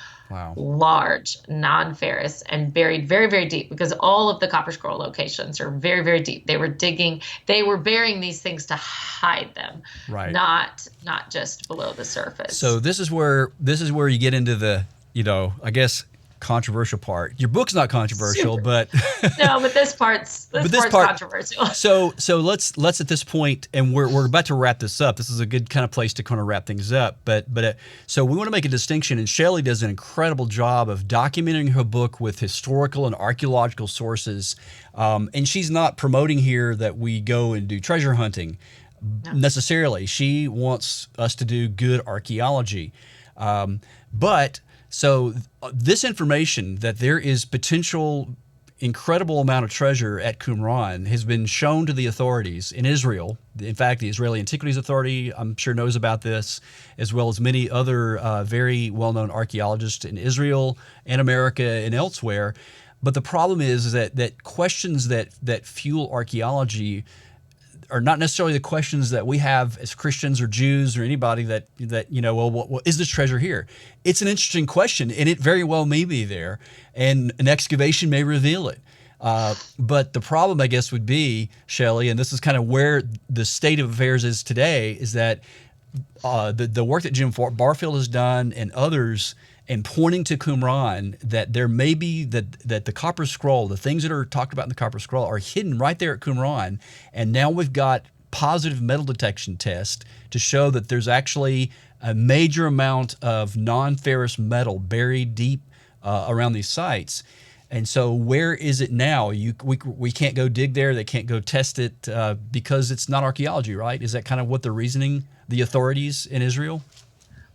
large, non-ferrous, and buried very, very deep, because all of the copper scroll locations are very, very deep. They were burying these things to hide them, not just below the surface. So this is where you get into the, I guess, controversial part. Your book's not controversial, but no, but this part's controversial. So let's at this point, and we're about to wrap this up. This is a good kind of place to kind of wrap things up. But so we want to make a distinction, and Shelley does an incredible job of documenting her book with historical and archaeological sources. And she's not promoting here that we go and do treasure hunting necessarily. She wants us to do good archaeology, So this information that there is potential incredible amount of treasure at Qumran has been shown to the authorities in Israel. In fact, the Israeli Antiquities Authority, I'm sure, knows about this, as well as many other very well-known archaeologists in Israel and America and elsewhere. But the problem is that questions that fuel archaeology are not necessarily the questions that we have as Christians or Jews or anybody that well, is this treasure here? It's an interesting question, and it very well may be there, and an excavation may reveal it. But the problem, I guess, would be, Shelley, and this is kind of where the state of affairs is today, is that the work that Jim Barfield has done and others, and pointing to Qumran, that there may be that the copper scroll, the things that are talked about in the copper scroll, are hidden right there at Qumran. And now we've got positive metal detection tests to show that there's actually a major amount of non-ferrous metal buried deep around these sites. And so where is it now? We can't go dig there. They can't go test it because it's not archaeology, right? Is that kind of what they're reasoning, the authorities in Israel?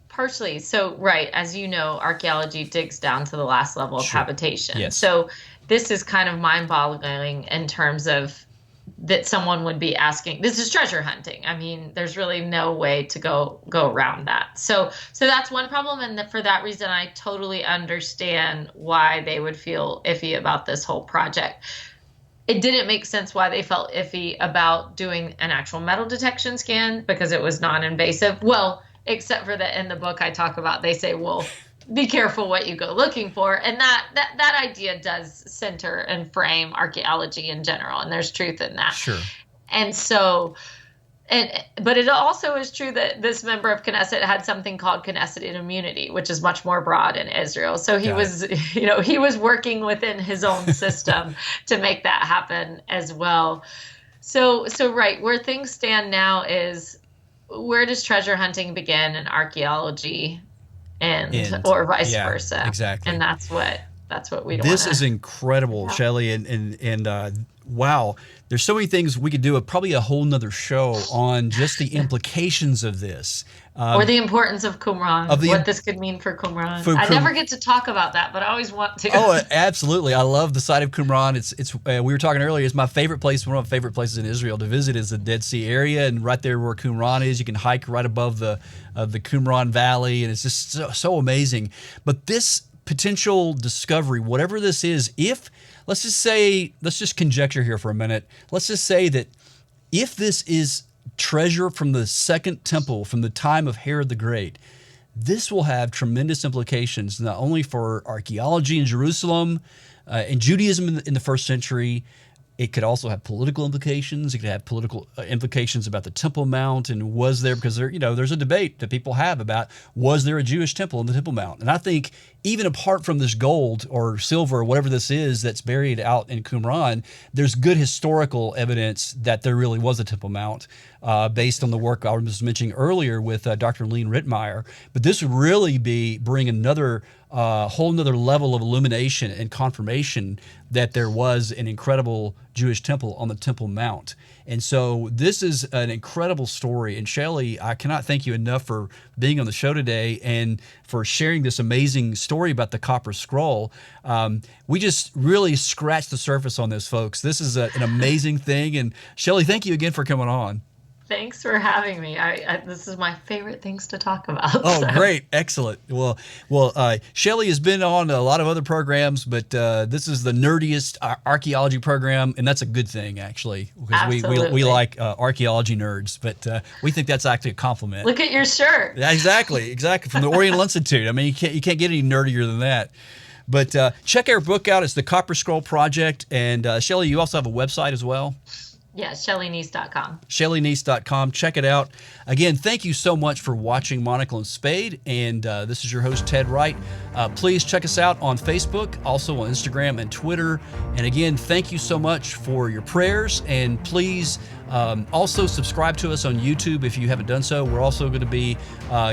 Partially. So, right, as you know, archaeology digs down to the last level of habitation. Yes. So this is kind of mind-boggling in terms of that someone would be asking, this is treasure hunting. I mean, there's really no way to go around that. So that's one problem. And for that reason, I totally understand why they would feel iffy about this whole project. It didn't make sense why they felt iffy about doing an actual metal detection scan, because it was non-invasive. Well, except for that in the book I talk about, they say, well, be careful what you go looking for. And that idea does center and frame archaeology in general. And there's truth in that. Sure. And so, but it also is true that this member of Knesset had something called Knesset immunity, which is much more broad in Israel. So he was working within his own system to make that happen as well. So right, where things stand now is, where does treasure hunting begin and archaeology or vice versa? Exactly. And that's what that's what we don't This wanna. is incredible, Yeah. Shelley, and wow, there's so many things we could do. Probably a whole nother show on just the implications of this. Or the importance of Qumran, what this could mean for Qumran. I never get to talk about that, but I always want to. Oh, absolutely. I love the site of Qumran. It's we were talking earlier, it's my favorite place, one of my favorite places in Israel to visit is the Dead Sea area, and right there where Qumran is, you can hike right above the Qumran Valley, and it's just so amazing. But this potential discovery, whatever this is, let's just conjecture here for a minute. Let's just say that if this is treasure from the Second Temple from the time of Herod the Great, this will have tremendous implications not only for archaeology in Jerusalem and Judaism in the first century. It could also have political implications. It could have political implications about the Temple Mount, and was there, because there's a debate that people have about, was there a Jewish temple in the Temple Mount? And I think even apart from this gold or silver or whatever this is that's buried out in Qumran, there's good historical evidence that there really was a Temple Mount based on the work I was mentioning earlier with Dr. Lean Rittmeyer. But this would really bring another whole nother level of illumination and confirmation that there was an incredible Jewish temple on the Temple Mount. And so this is an incredible story. And Shelley, I cannot thank you enough for being on the show today and for sharing this amazing story about the Copper Scroll. We just really scratched the surface on this, folks. This is an amazing thing. And Shelley, thank you again for coming on. Thanks for having me. This is my favorite things to talk about. Oh, great. Excellent. Well, Shelley has been on a lot of other programs, but this is the nerdiest archaeology program, and that's a good thing, actually, because we like archaeology nerds, but we think that's actually a compliment. Look at your shirt. Yeah, exactly. From the Oriental Institute. I mean, you can't get any nerdier than that. But check our book out. It's the Copper Scroll Project. And Shelley, you also have a website as well? Yeah, ShelleyNeese.com. ShelleyNeese.com. Check it out. Again, thank you so much for watching Monocle and Spade. And this is your host, Ted Wright. Please check us out on Facebook, also on Instagram and Twitter. And again, thank you so much for your prayers. And please also subscribe to us on YouTube if you haven't done so. We're also going to be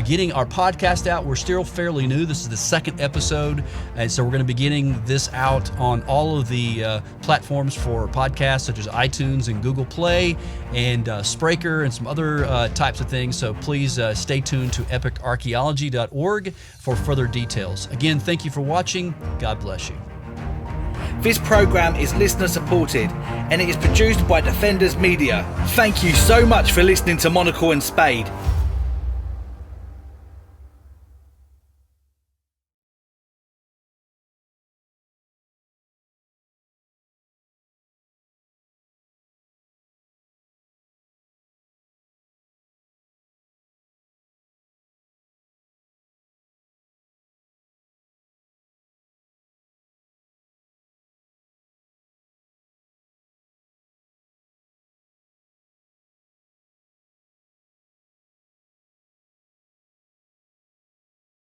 getting our podcast out. We're still fairly new. This is the second episode. And so we're going to be getting this out on all of the platforms for podcasts, such as iTunes and Google Play and Spreaker and some other types of things. So please stay tuned to epicarchaeology.org for further details. Again, thank you for watching. God bless you. This program is listener supported and it is produced by Defenders Media. Thank you so much for listening to Monocle and Spade.